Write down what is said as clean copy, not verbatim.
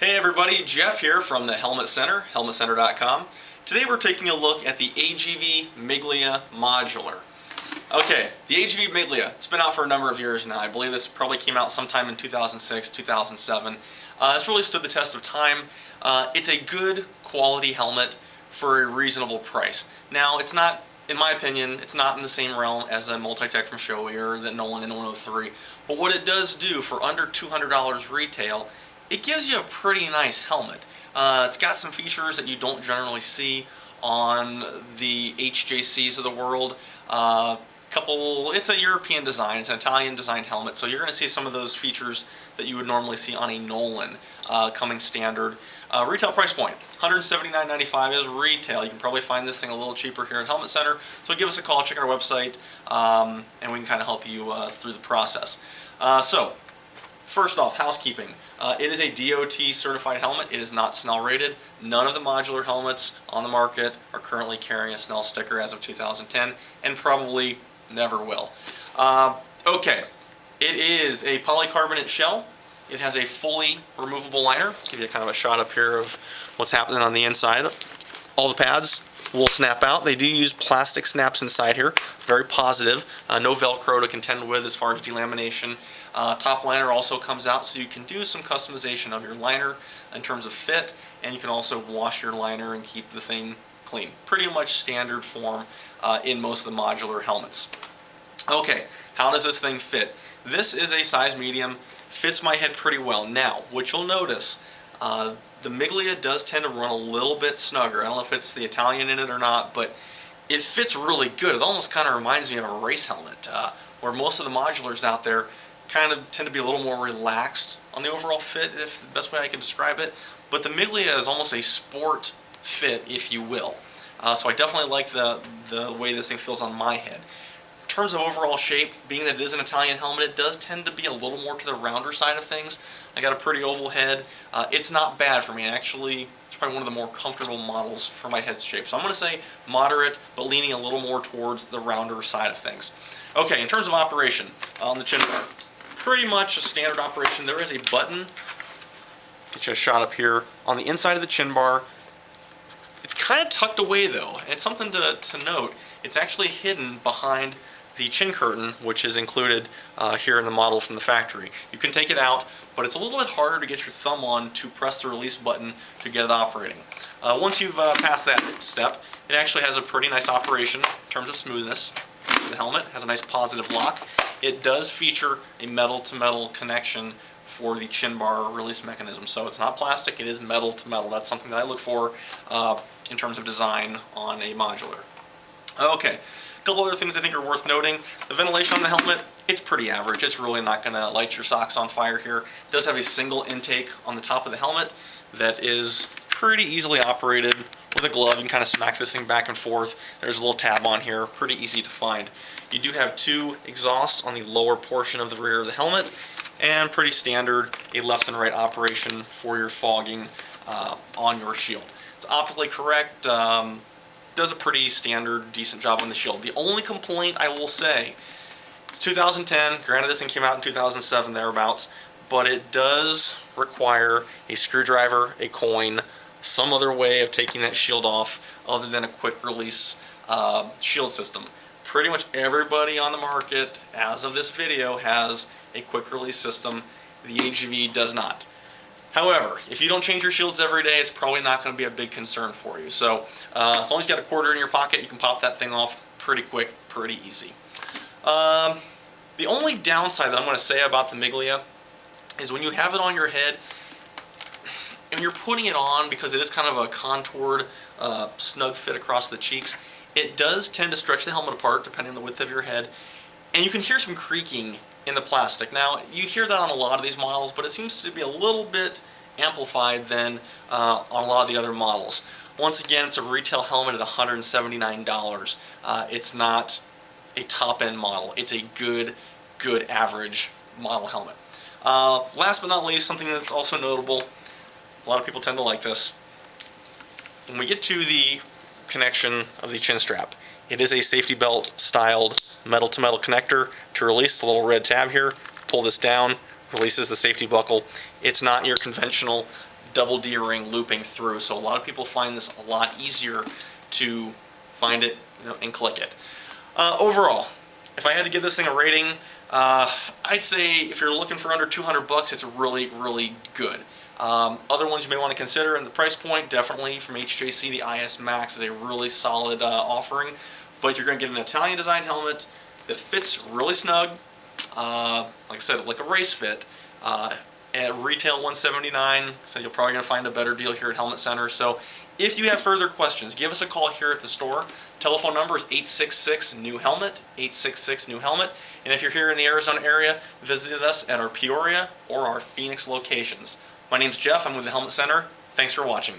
Hey everybody, Jeff here from the Helmet Center, helmetcenter.com. Today we're taking a look at the AGV Miglia modular. Okay, the AGV Miglia, it's been out for a number of years now. I believe this probably came out sometime in 2006, 2007. It's really stood the test of time. It's a good quality helmet for a reasonable price. Now, it's not, in my opinion, it's not in the same realm as a multi-tech from Shoei or the Nolan N103. But what it does do for under $200 retail, it gives you a pretty nice helmet. It's got some features that you don't generally see on the HJCs of the world. It's a European design, it's an Italian designed helmet, so you're going to see some of those features that you would normally see on a Nolan coming standard. Retail price point, $179.95 is retail. You can probably find this thing a little cheaper here at Helmet Center, so give us a call, check our website, and we can kind of help you through the process. So, first off, housekeeping. It is a DOT certified helmet. It is not Snell rated. None of the modular helmets on the market are currently carrying a Snell sticker as of 2010 and probably never will. Okay, it is a polycarbonate shell. It has a fully removable liner. Give you kind of a shot up here of what's happening on the inside. All the pads will snap out. They do use plastic snaps inside here. Very positive. No Velcro to contend with as far as delamination. Top liner also comes out, so you can do some customization of your liner in terms of fit, and you can also wash your liner and keep the thing clean. Pretty much standard form in most of the modular helmets. Okay, how does this thing fit? This is a size medium, fits my head pretty well. Now, what you'll notice, the Miglia does tend to run a little bit snugger. I don't know if it's the Italian in it or not, but it fits really good. It almost kind of reminds me of a race helmet, where most of the modulars out there kind of tend to be a little more relaxed on the overall fit, if the best way I can describe it. But the Miglia is almost a sport fit, if you will. So I definitely like the way this thing feels on my head. In terms of overall shape, being that it is an Italian helmet, it does tend to be a little more to the rounder side of things. I got a pretty oval head. It's not bad for me. Actually, it's probably one of the more comfortable models for my head shape. So I'm going to say moderate, but leaning a little more towards the rounder side of things. Okay, in terms of operation on the chin bar, pretty much a standard operation. There is a button, get you a shot up here, on the inside of the chin bar. It's kind of tucked away though, and it's something to note. It's actually hidden behind the chin curtain, which is included here in the model from the factory. You can take it out, but it's a little bit harder to get your thumb on to press the release button to get it operating. Once you've passed that step, it actually has a pretty nice operation in terms of smoothness. The helmet has a nice positive lock. It does feature a metal-to-metal connection for the chin bar release mechanism. So it's not plastic, it is metal-to-metal. That's something that I look for in terms of design on a modular. Okay, a couple other things I think are worth noting. The ventilation on the helmet, it's pretty average. It's really not going to light your socks on fire here. It does have a single intake on the top of the helmet that is pretty easily operated. With a glove, you can kind of smack this thing back and forth. There's a little tab on here, pretty easy to find. You do have two exhausts on the lower portion of the rear of the helmet, and pretty standard, a left and right operation for your fogging on your shield. It's optically correct, does a pretty standard, decent job on the shield. The only complaint I will say, it's 2010, granted this thing came out in 2007 thereabouts, but it does require a screwdriver, a coin, some other way of taking that shield off other than a quick release shield system. Pretty much everybody on the market as of this video has a quick release system. The AGV does not. However, if you don't change your shields every day, it's probably not going to be a big concern for you. So as long as you got a quarter in your pocket, you can pop that thing off pretty quick, pretty easy. The only downside that I'm going to say about the Miglia is when you have it on your head, and you're putting it on because it is kind of a contoured, snug fit across the cheeks, it does tend to stretch the helmet apart depending on the width of your head, and you can hear some creaking in the plastic. Now, you hear that on a lot of these models, but it seems to be a little bit amplified than on a lot of the other models. Once again, it's a retail helmet at $179. It's not a top-end model. It's a good average model helmet. Last but not least, something that's also notable, a lot of people tend to like this. When we get to the connection of the chin strap, it is a safety belt styled metal-to-metal connector. To release the little red tab here, pull this down, releases the safety buckle. It's not your conventional double D-ring looping through. So a lot of people find this a lot easier to find it, and click it. Overall, if I had to give this thing a rating, I'd say if you're looking for under 200 bucks, it's really, really good. Other ones you may want to consider in the price point, definitely from HJC, the IS Max is a really solid offering, but you're going to get an Italian design helmet that fits really snug, like I said, like a race fit, at retail $179, so you're probably going to find a better deal here at Helmet Center. So if you have further questions, give us a call here at the store. Telephone number is 866-NEW-HELMET, 866-NEW-HELMET. And if you're here in the Arizona area, visit us at our Peoria or our Phoenix locations. My name's Jeff. I'm with the Helmet Center. Thanks for watching.